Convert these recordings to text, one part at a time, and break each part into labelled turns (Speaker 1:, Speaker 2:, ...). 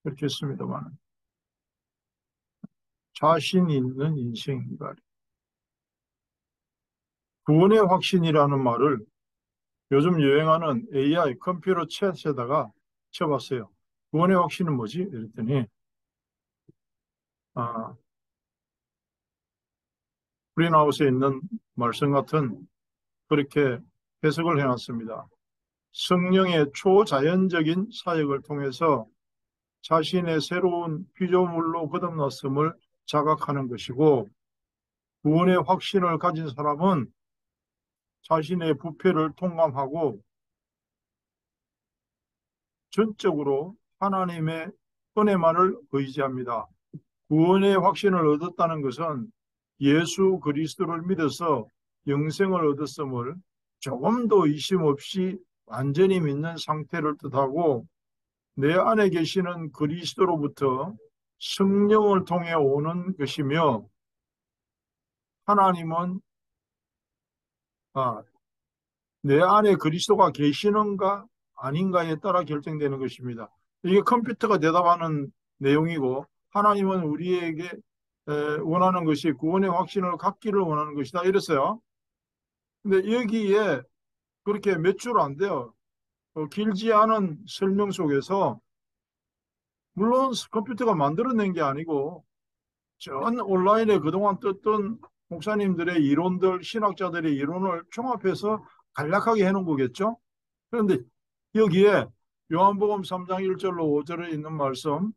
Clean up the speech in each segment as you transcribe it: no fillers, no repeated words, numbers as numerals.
Speaker 1: 그렇게 했습니다만 자신 있는 인생이다. 구원의 확신이라는 말을 요즘 유행하는 AI 컴퓨터 챗에다가 쳐봤어요. 구원의 확신은 뭐지? 이랬더니 아, 프린하우스에 있는 말씀 같은 그렇게 해석을 해놨습니다. 성령의 초자연적인 사역을 통해서 자신의 새로운 피조물로 거듭났음을 자각하는 것이고, 구원의 확신을 가진 사람은 자신의 부패를 통감하고 전적으로 하나님의 은혜만을 의지합니다. 구원의 확신을 얻었다는 것은 예수 그리스도를 믿어서 영생을 얻었음을 조금도 의심 없이 완전히 믿는 상태를 뜻하고, 내 안에 계시는 그리스도로부터 성령을 통해 오는 것이며, 하나님은 아, 내 안에 그리스도가 계시는가 아닌가에 따라 결정되는 것입니다. 이게 컴퓨터가 대답하는 내용이고, 하나님은 우리에게 원하는 것이 구원의 확신을 갖기를 원하는 것이다 이랬어요. 근데 여기에 그렇게 몇 줄 안 돼요. 길지 않은 설명 속에서, 물론 컴퓨터가 만들어낸 게 아니고 전 온라인에 그동안 떴던 목사님들의 이론들, 신학자들의 이론을 종합해서 간략하게 해놓은 거겠죠. 그런데 여기에 요한복음 3장 1절로 5절에 있는 말씀,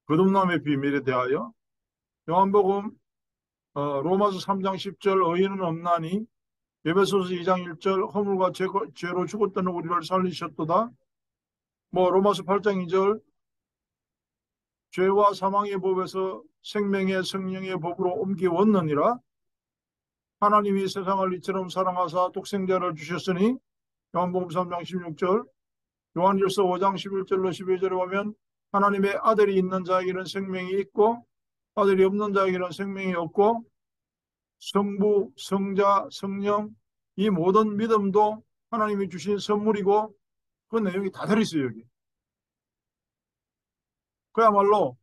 Speaker 1: 거듭남의 비밀에 대하여, 요한복음 로마서 3장 10절 의인은 없나니, 에베소서 2장 1절 허물과 죄로 죽었던 우리를 살리셨도다, 뭐 로마서 8장 2절 죄와 사망의 법에서 생명의 성령의 법으로 옮겨왔느니라, 하나님이 세상을 이처럼 사랑하사 독생자를 주셨으니, 요한복음 3장 16절, 요한일서 5장 11절로 12절에 보면 하나님의 아들이 있는 자에게는 생명이 있고 아들이 없는 자에게는 생명이 없고, 성부, 성자, 성령, 이 모든 믿음도 하나님이 주신 선물이고, 그 내용이 다 들어있어요 여기. 그야말로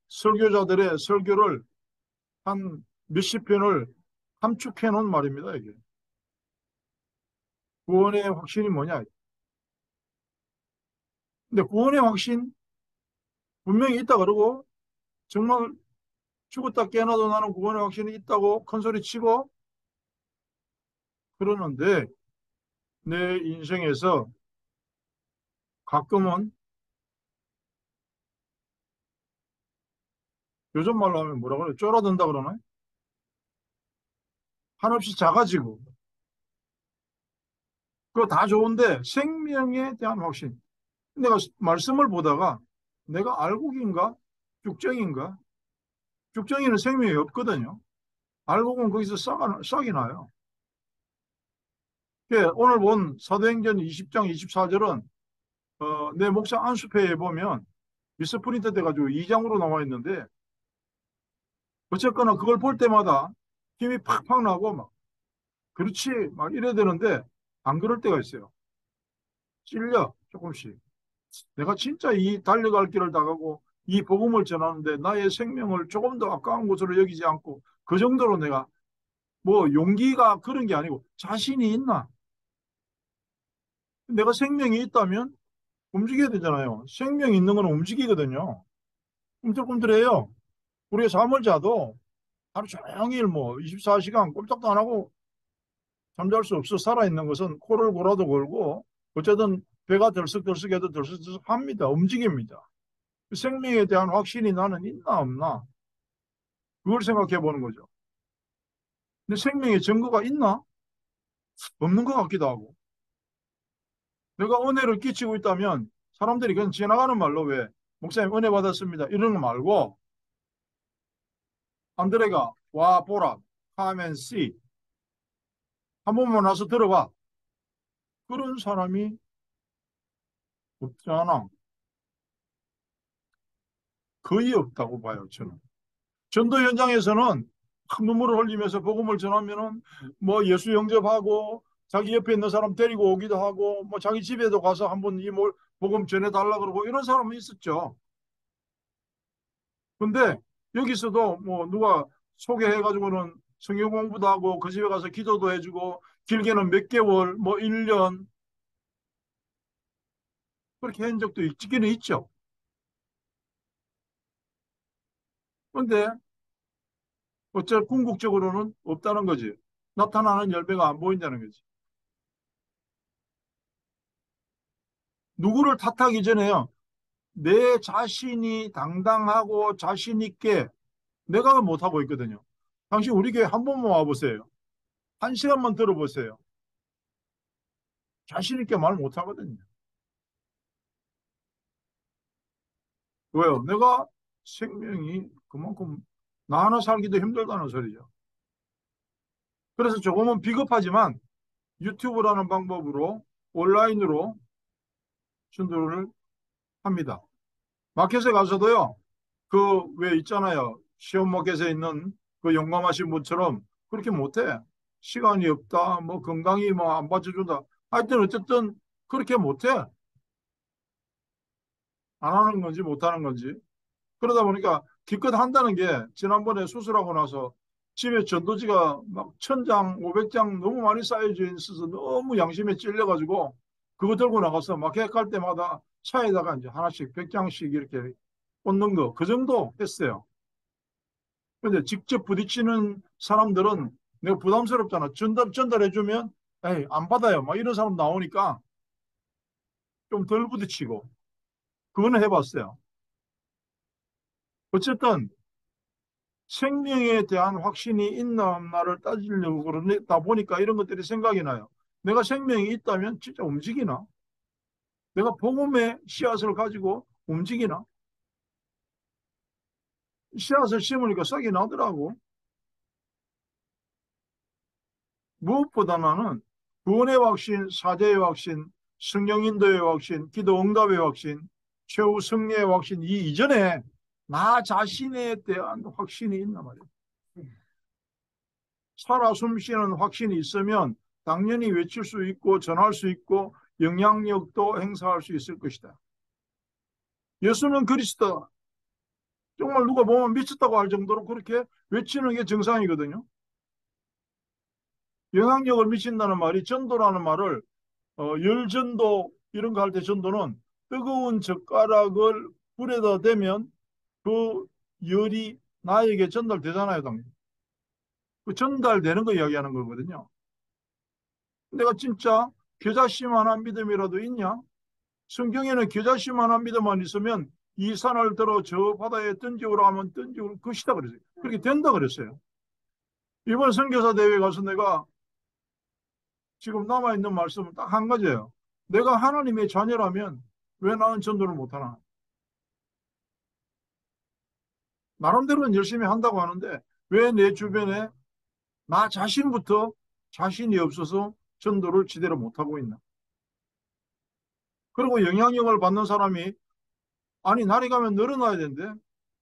Speaker 1: 설교자들의 설교를 한 몇십 편을 함축해 놓은 말입니다 이게. 구원의 확신이 뭐냐. 근데 구원의 확신 분명히 있다 그러고, 정말 죽었다 깨어나도 나는 구원의 확신이 있다고 큰소리 치고 그러는데, 내 인생에서 가끔은, 요즘 말로 하면 뭐라 그래, 쫄아든다 그러나, 한없이 작아지고, 그거 다 좋은데 생명에 대한 확신. 내가 말씀을 보다가 내가 알곡인가 쭉정인가, 쭉정이는 생명이 없거든요. 알곡은 거기서 싹이 나요. 오늘 본 사도행전 20장 24절은 내 목사 안수패에 보면 미스프린트 돼가지고 2장으로 나와 있는데, 어쨌거나 그걸 볼 때마다 힘이 팍팍 나고 막 그렇지 막 이래야 되는데 안 그럴 때가 있어요. 찔려 조금씩. 내가 진짜 이 달려갈 길을 나가고 이 복음을 전하는데 나의 생명을 조금 더 아까운 것으로 여기지 않고, 그 정도로 내가 뭐 용기가 그런 게 아니고 자신이 있나. 내가 생명이 있다면 움직여야 되잖아요. 생명이 있는 건 움직이거든요. 꿈틀꿈틀해요. 우리가 잠을 자도 하루 종일 뭐 24시간 꼼짝도 안 하고 잠잘 수 없어. 살아있는 것은 코를 골아도 골고 어쨌든 배가 들썩들썩해도 들썩들썩합니다. 움직입니다. 생명에 대한 확신이 나는 있나 없나, 그걸 생각해 보는 거죠. 근데 생명의 증거가 있나? 없는 것 같기도 하고. 내가 은혜를 끼치고 있다면 사람들이 그냥 지나가는 말로, 왜 목사님 은혜 받았습니다 이러는 거 말고, 안드레가 와 보라, come and see, 한 번만 와서 들어봐, 그런 사람이 없잖아. 거의 없다고 봐요 저는. 전도 현장에서는 큰 눈물을 흘리면서 복음을 전하면은 뭐 예수 영접하고 자기 옆에 있는 사람 데리고 오기도 하고, 뭐 자기 집에도 가서 한번 이 복음 전해달라 그러고 이런 사람은 있었죠. 근데 여기서도 뭐 누가 소개해가지고는 성경 공부도 하고 그 집에 가서 기도도 해주고 길게는 몇 개월, 뭐 1년 그렇게 한 적도 있기는 있죠. 근데 어째 궁극적으로는 없다는 거지. 나타나는 열매가 안 보인다는 거지. 누구를 탓하기 전에요. 내 자신이 당당하고 자신 있게 내가 못하고 있거든요. 당신 우리 교회 한 번만 와보세요. 한 시간만 들어보세요. 자신 있게 말 못하거든요. 왜요? 내가 생명이 그만큼 나 하나 살기도 힘들다는 소리죠. 그래서 조금은 비겁하지만 유튜브라는 방법으로 온라인으로 전도를 합니다. 마켓에 가서도요. 그 왜 있잖아요. 시험 마켓에 있는 그 용감하신 분처럼 그렇게 못해. 시간이 없다. 뭐 건강이 뭐 안 받쳐준다. 하여튼 어쨌든 그렇게 못해. 안 하는 건지 못하는 건지. 그러다 보니까 기껏 한다는 게 지난번에 수술하고 나서 집에 전도지가 막 1,000장, 500장 너무 많이 쌓여져 있어서 너무 양심에 찔려가지고 그거 들고 나가서 마켓 갈 때마다 차에다가 이제 하나씩 100장씩 이렇게 꽂는 거, 그 정도 했어요. 근데 직접 부딪히는 사람들은 내가 부담스럽잖아. 전달해주면, 에이, 안 받아요. 막 이런 사람 나오니까 좀 덜 부딪히고. 그거는 해봤어요. 어쨌든 생명에 대한 확신이 있나 없나를 따지려고 그러다 보니까 이런 것들이 생각이 나요. 내가 생명이 있다면 진짜 움직이나? 내가 복음의 씨앗을 가지고 움직이나? 씨앗을 심으니까 싹이 나더라고. 무엇보다 나는 구원의 확신, 사제의 확신, 성령 인도의 확신, 기도 응답의 확신, 최후 승리의 확신, 이 이전에 나 자신에 대한 확신이 있나 말이에요. 살아 숨쉬는 확신이 있으면 당연히 외칠 수 있고 전할 수 있고 영향력도 행사할 수 있을 것이다. 예수는 그리스도다. 정말 누가 보면 미쳤다고 할 정도로 그렇게 외치는 게 정상이거든요. 영향력을 미친다는 말이 전도라는 말을 열전도 이런 거 할 때 전도는 뜨거운 젓가락을 불에다 대면 그 열이 나에게 전달되잖아요, 당연히. 그 전달되는 거 이야기하는 거거든요. 내가 진짜 겨자씨만한 믿음이라도 있냐? 성경에는 겨자씨만한 믿음만 있으면 이 산을 들어 저 바다에 던지오라 하면 던지올 것이다 그랬어요. 그렇게 된다 그랬어요. 이번 선교사 대회 가서 내가 지금 남아있는 말씀은 딱 한 가지예요. 내가 하나님의 자녀라면 왜 나는 전도를 못하나? 나름대로는 열심히 한다고 하는데 왜 내 주변에 나 자신부터 자신이 없어서 전도를 제대로 못하고 있나? 그리고 영향력을 받는 사람이 아니 날이 가면 늘어나야 되는데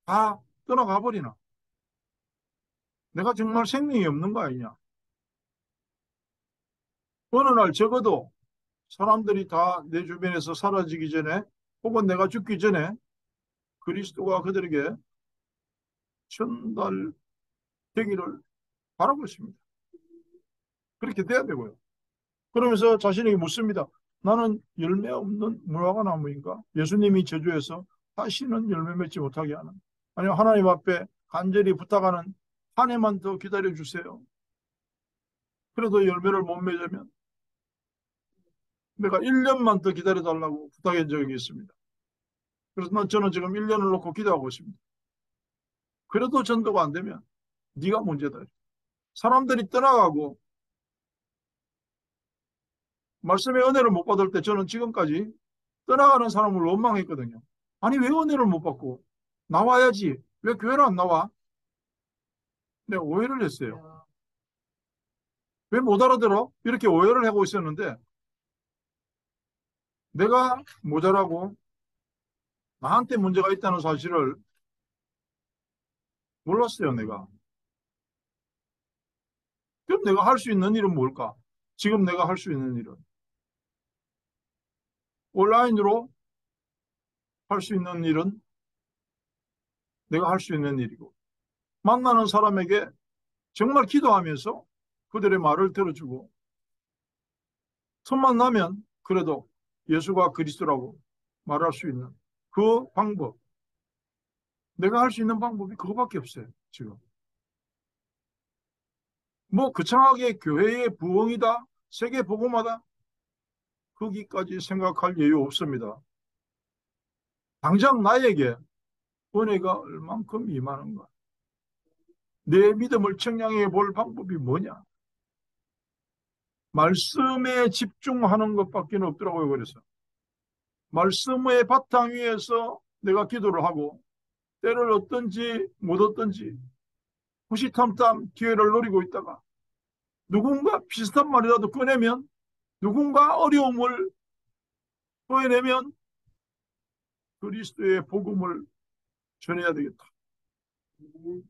Speaker 1: 다 떠나가 버리나? 내가 정말 생명이 없는 거 아니냐? 어느 날 적어도 사람들이 다 내 주변에서 사라지기 전에 혹은 내가 죽기 전에 그리스도가 그들에게 전달되기를 바라고 있습니다. 그렇게 돼야 되고요. 그러면서 자신에게 묻습니다. 나는 열매 없는 무화과 나무인가? 예수님이 제주에서 다시는 열매 맺지 못하게 하는. 아니면 하나님 앞에 간절히 부탁하는 한 해만 더 기다려 주세요. 그래도 열매를 못 맺으면 내가 1년만 더 기다려 달라고 부탁한 적이 있습니다. 그래서 저는 지금 1년을 놓고 기도하고 있습니다. 그래도 전도가 안 되면 네가 문제다. 사람들이 떠나가고 말씀의 은혜를 못 받을 때 저는 지금까지 떠나가는 사람을 원망했거든요. 아니 왜 은혜를 못 받고 나와야지 왜 교회를 안 나와? 내가 오해를 했어요. 왜 못 알아들어? 이렇게 오해를 하고 있었는데 내가 모자라고 나한테 문제가 있다는 사실을 몰랐어요, 내가. 그럼 내가 할 수 있는 일은 뭘까? 지금 내가 할 수 있는 일은 온라인으로 할 수 있는 일은 내가 할 수 있는 일이고, 만나는 사람에게 정말 기도하면서 그들의 말을 들어주고, 손만 나면 그래도 예수가 그리스도라고 말할 수 있는 그 방법, 내가 할 수 있는 방법이 그거밖에 없어요, 지금. 뭐 거창하게 교회의 부흥이다, 세계 복음화다, 거기까지 생각할 여유 없습니다. 당장 나에게 은혜가 얼만큼 임하는가, 내 믿음을 청량해 볼 방법이 뭐냐, 말씀에 집중하는 것밖에 없더라고요. 그래서 말씀의 바탕 위에서 내가 기도를 하고, 때를 얻든지 못 얻든지 호시탐탐 기회를 노리고 있다가 누군가 비슷한 말이라도 꺼내면, 누군가 어려움을 토해내면 그리스도의 복음을 전해야 되겠다.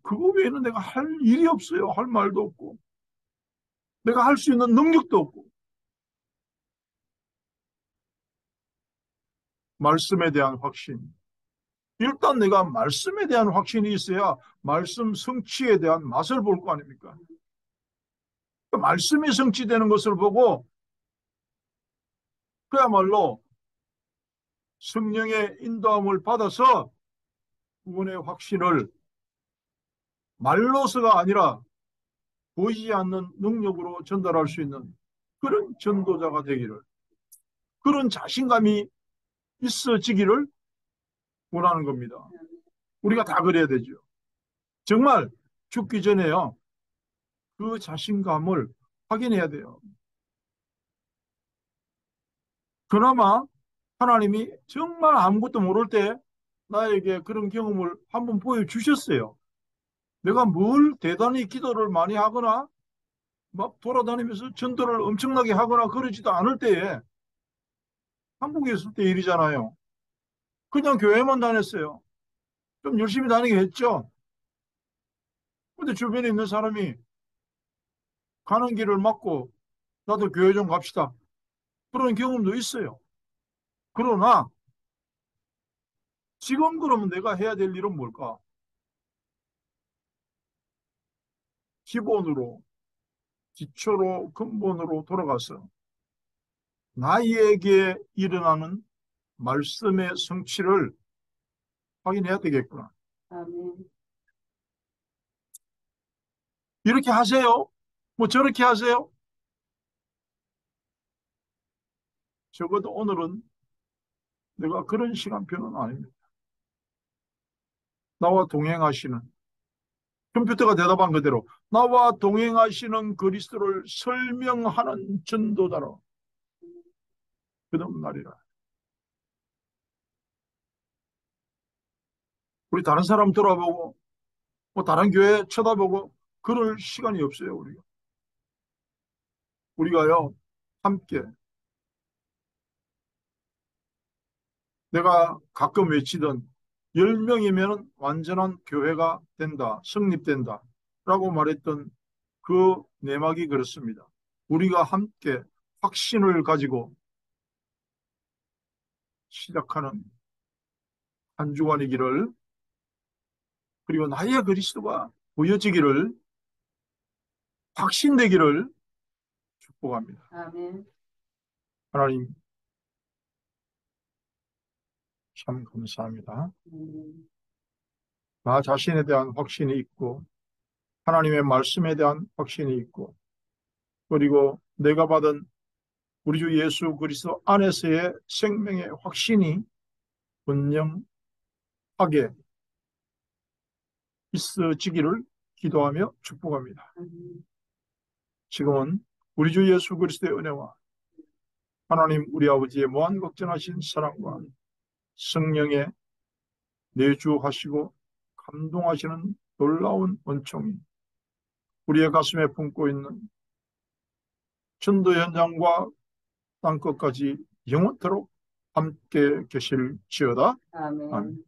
Speaker 1: 그거 외에는 내가 할 일이 없어요. 할 말도 없고 내가 할 수 있는 능력도 없고. 말씀에 대한 확신, 일단 내가 말씀에 대한 확신이 있어야 말씀 성취에 대한 맛을 볼 거 아닙니까? 말씀이 성취되는 것을 보고 그야말로 성령의 인도함을 받아서 구원의 확신을 말로서가 아니라 보이지 않는 능력으로 전달할 수 있는 그런 전도자가 되기를, 그런 자신감이 있어지기를 원하는 겁니다. 우리가 다 그래야 되죠. 정말 죽기 전에요, 그 자신감을 확인해야 돼요. 그나마 하나님이 정말 아무것도 모를 때 나에게 그런 경험을 한번 보여주셨어요. 내가 뭘 대단히 기도를 많이 하거나 막 돌아다니면서 전도를 엄청나게 하거나 그러지도 않을 때에, 한국에 있을 때 일이잖아요. 그냥 교회만 다녔어요. 좀 열심히 다니게 했죠. 근데 주변에 있는 사람이 가는 길을 막고 나도 교회 좀 갑시다, 그런 경험도 있어요. 그러나 지금 그러면 내가 해야 될 일은 뭘까? 기본으로, 기초로, 근본으로 돌아가서 나에게 일어나는 말씀의 성취를 확인해야 되겠구나. 아멘. 이렇게 하세요? 뭐 저렇게 하세요? 적어도 오늘은 내가 그런 시간표는 아닙니다. 나와 동행하시는, 컴퓨터가 대답한 그대로 나와 동행하시는 그리스도를 설명하는 전도자로 그런 날이라. 우리 다른 사람 돌아보고 뭐 다른 교회 쳐다보고 그럴 시간이 없어요. 우리가요, 함께, 내가 가끔 외치던 10명이면 완전한 교회가 된다, 성립된다 라고 말했던 그 내막이 그렇습니다. 우리가 함께 확신을 가지고 시작하는 한 주간이기를, 그리고 나의 그리스도가 보여지기를, 확신되기를 축복합니다. 아멘. 하나님 참 감사합니다. 나 자신에 대한 확신이 있고 하나님의 말씀에 대한 확신이 있고, 그리고 내가 받은 우리 주 예수 그리스도 안에서의 생명의 확신이 분명하게 있어지기를 기도하며 축복합니다. 지금은 우리 주 예수 그리스도의 은혜와 하나님 우리 아버지의 무한걱정하신 사랑과 성령의 내주하시고 감동하시는 놀라운 은총이 우리의 가슴에 품고 있는 전도 현장과 땅끝까지 영원토록 함께 계실지어다. 아멘. 아멘.